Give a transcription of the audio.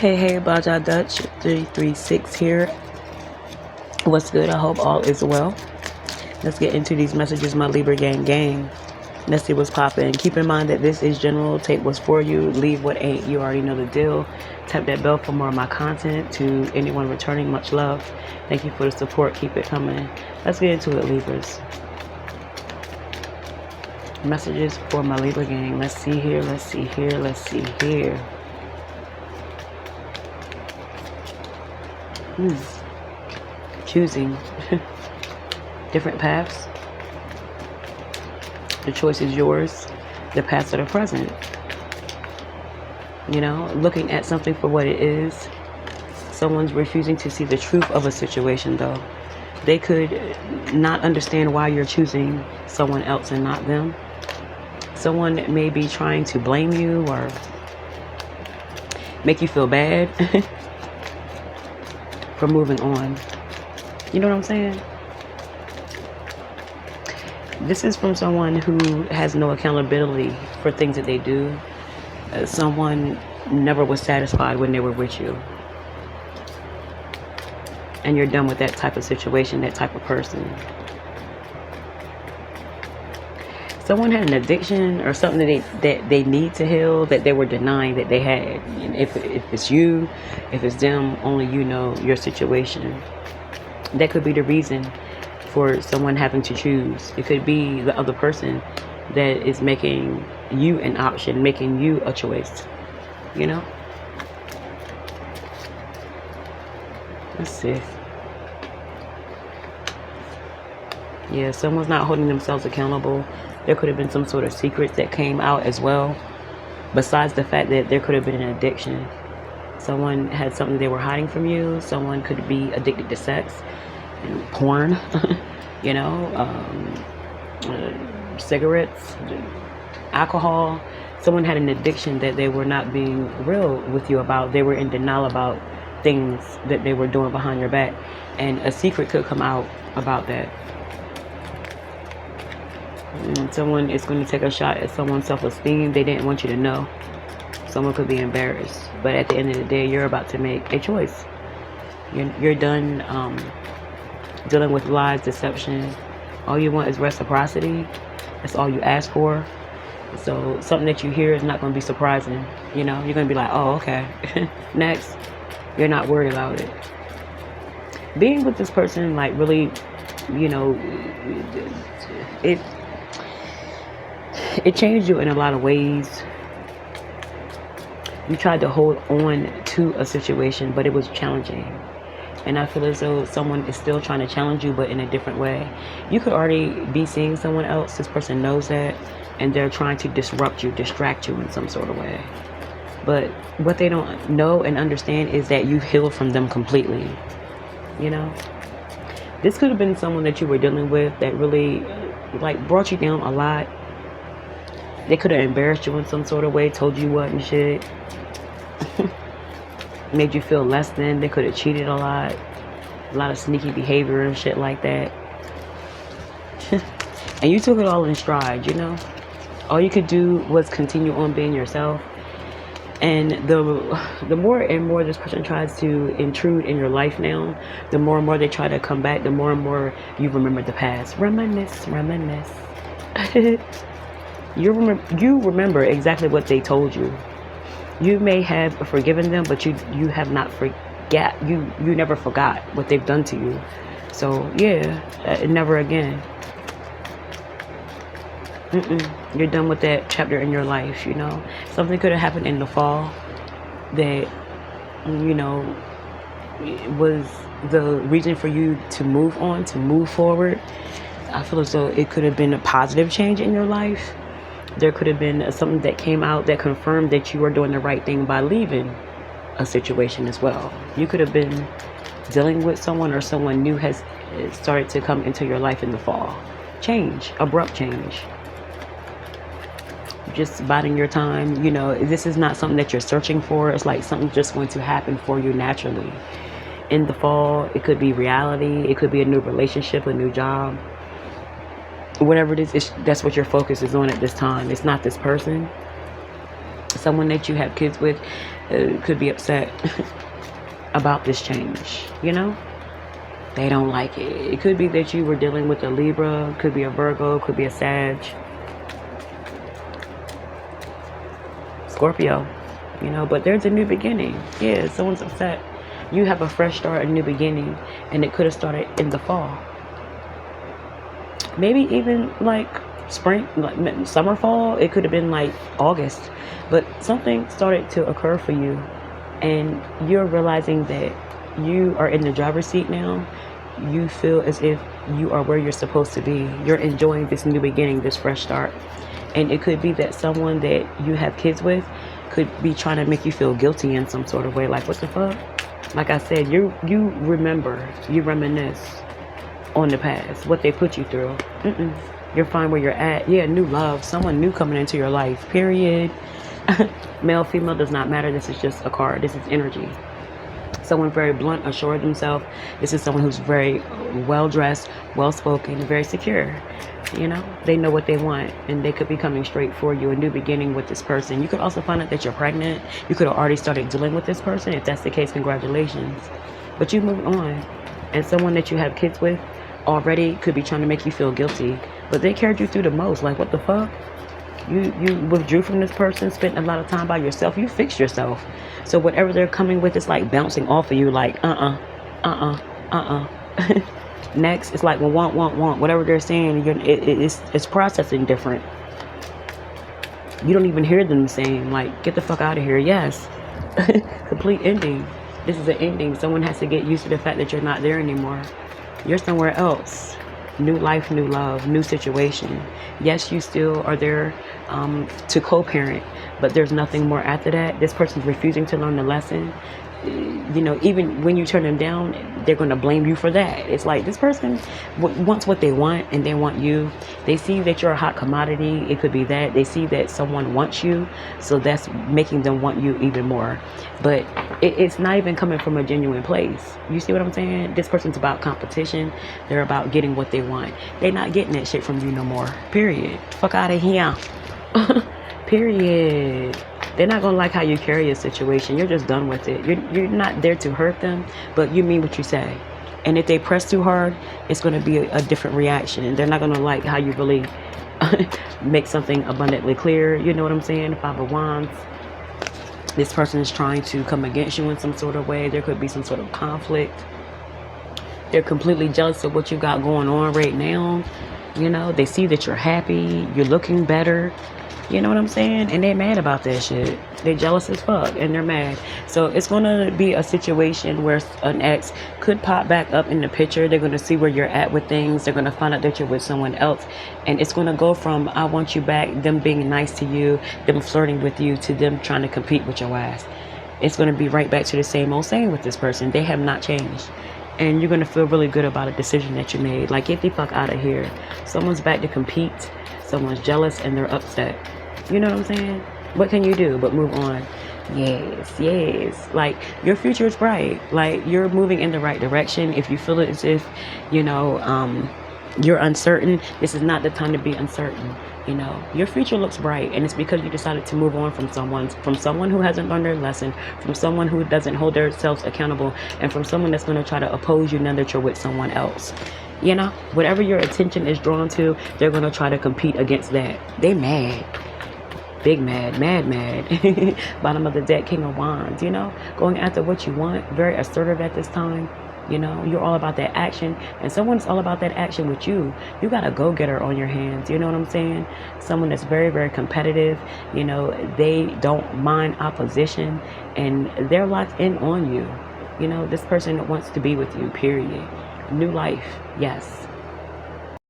Hey, Baja Dutch 336 here. What's good? I hope all is well. Let's get into these messages, my Libra gang. Let's see what's popping. Keep in mind that this is general. Take what's for you. Leave what ain't. You already know the deal. Tap that bell for more of my content. To anyone returning, much love. Thank you for the support. Keep it coming. Let's get into it, Libras. Messages for my Libra gang. Let's see here. Choosing different paths. The choice is yours. The past or the present. Looking at something for what it is. Someone's refusing to see the truth of a situation, though. They could not understand why you're choosing someone else and not them. Someone may be trying to blame you or make you feel bad for moving on. You know what I'm saying? This is from someone who has no accountability for things that they do. Someone never was satisfied when they were with you. And you're done with that type of situation, that type of person. Someone had an addiction or something that they need to heal that they were denying that they had. And if it's you, if it's them, only you know your situation. That could be the reason for someone having to choose. It could be the other person that is making you an option, making you a choice. Let's see. Yeah, someone's not holding themselves accountable. There could have been some sort of secrets that came out as well. Besides the fact that there could have been an addiction. Someone had something they were hiding from you. Someone could be addicted to sex and porn, cigarettes, alcohol. Someone had an addiction that they were not being real with you about. They were in denial about things that they were doing behind your back. And a secret could come out about that. And someone is going to take a shot at someone's self-esteem. They didn't want you to know. Someone could be embarrassed. But at the end of the day, you're about to make a choice. You're done dealing with lies, deception. All you want is reciprocity. That's all you ask for. So something that you hear is not going to be surprising. You're going to be like, oh, okay. Next. You're not worried about it. Being with this person, like, really, it changed you in a lot of ways. You tried to hold on to a situation, but it was challenging. And I feel as though someone is still trying to challenge you, but in a different way. You could already be seeing someone else. This person knows that, and they're trying to disrupt you, distract you in some sort of way. But what they don't know and understand is that you've healed from them completely. This could have been someone that you were dealing with that really, brought you down a lot. They could have embarrassed you in some sort of way, told you what and shit. Made you feel less than. They could have cheated a lot of sneaky behavior and shit like that. And you took it all in stride, All you could do was continue on being yourself. And the more and more this person tries to intrude in your life now, the more and more they try to come back, the more and more you remember the past. Reminisce. You remember exactly what they told you. You may have forgiven them, but you have not you never forgot what they've done to you. So yeah, never again. You're done with that chapter in your life. Something could have happened in the fall that was the reason for you to move on, to move forward. I feel as though it could have been a positive change in your life. There could have been something that came out that confirmed that you were doing the right thing by leaving a situation as well. You could have been dealing with someone, or someone new has started to come into your life in the fall. Change, abrupt change. Just biding your time. This is not something that you're searching for. It's like something's just going to happen for you naturally. In the fall, it could be reality. It could be a new relationship, a new job. Whatever it is, that's what your focus is on at this time. It's not this person. someone that you have kids with could be upset about this change, you know? They don't like it. It could be that you were dealing with a Libra, could be a Virgo, could be a Sag, Scorpio, you know, but there's a new beginning. Yeah, someone's upset. You have a fresh start, a new beginning, and it could have started in the fall. Maybe even like spring, like summer, fall. It could have been like August, but something started to occur for you, and you're realizing that you are in the driver's seat now. You feel as if you are where you're supposed to be. You're enjoying this new beginning, this fresh start. And it could be that someone that you have kids with could be trying to make you feel guilty in some sort of way. Like, what the fuck? Like I said, you remember, you reminisce on the past, what they put you through. You're fine where you're at. Yeah, new love, someone new coming into your life, period. Male, female does not matter. This is just a card. This is energy. Someone very blunt, assured themselves. This is someone who's very well-dressed, well-spoken, very secure. You know, they know what they want, and they could be coming straight for you, a new beginning with this person. You could also find out that you're pregnant. You could have already started dealing with this person. If that's the case, congratulations. But you moved on, and someone that you have kids with already could be trying to make you feel guilty, but they carried you through the most. Like, what the fuck? You withdrew from this person, spent a lot of time by yourself. You fixed yourself. So whatever they're coming with, it's like bouncing off of you, like, Next, it's like, well, want. Whatever they're saying, it's processing different. You don't even hear them saying, like, get the fuck out of here. Yes. Complete ending. This is an ending. Someone has to get used to the fact that you're not there anymore. You're somewhere else. New life, new love, new situation. Yes, you still are there to co-parent, but there's nothing more after that. This person's refusing to learn the lesson. You know, even when you turn them down, they're going to blame you for that. It's like, this person wants what they want, and they want you. They see that you're a hot commodity. It could be that. They see that someone wants you, so that's making them want you even more. But it's not even coming from a genuine place. You see what I'm saying? This person's about competition. They're about getting what they want. They're not getting that shit from you no more. Period. Fuck out of here. Period. They're not going to like how you carry a situation. You're just done with it. You're not there to hurt them, but you mean what you say. And if they press too hard, it's going to be a different reaction. And they're not going to like how you really make something abundantly clear. You know what I'm saying? Five of Wands. This person is trying to come against you in some sort of way. There could be some sort of conflict. They're completely jealous of what you got going on right now. You know, they see that you're happy. You're looking better. You know what I'm saying? And they're mad about that shit. They're jealous as fuck, and they're mad. So it's going to be a situation where an ex could pop back up in the picture. They're going to see where you're at with things. They're going to find out that you're with someone else. And it's going to go from, I want you back, them being nice to you, them flirting with you, to them trying to compete with your ass. It's going to be right back to the same old same with this person. They have not changed. And you're going to feel really good about a decision that you made. Like, get the fuck out of here. Someone's back to compete. Someone's jealous and they're upset. You know what I'm saying? What can you do but move on? Yes. Like, your future is bright. Like, you're moving in the right direction. If you feel it as if, you know, you're uncertain, this is not the time to be uncertain. You know, your future looks bright, and it's because you decided to move on from someone who hasn't learned their lesson, from someone who doesn't hold themselves accountable, and from someone that's going to try to oppose you now that you're with someone else. You know, whatever your attention is drawn to, they're going to try to compete against that. They mad. Big mad. Bottom of the deck, King of Wands, you know, going after what you want, very assertive at this time. You know, you're all about that action, and someone's all about that action with you. You got a go-getter on your hands. You know what I'm saying? Someone that's very, very competitive. You know, they don't mind opposition, and they're locked in on you. You know, this person wants to be with you, period. New life, yes.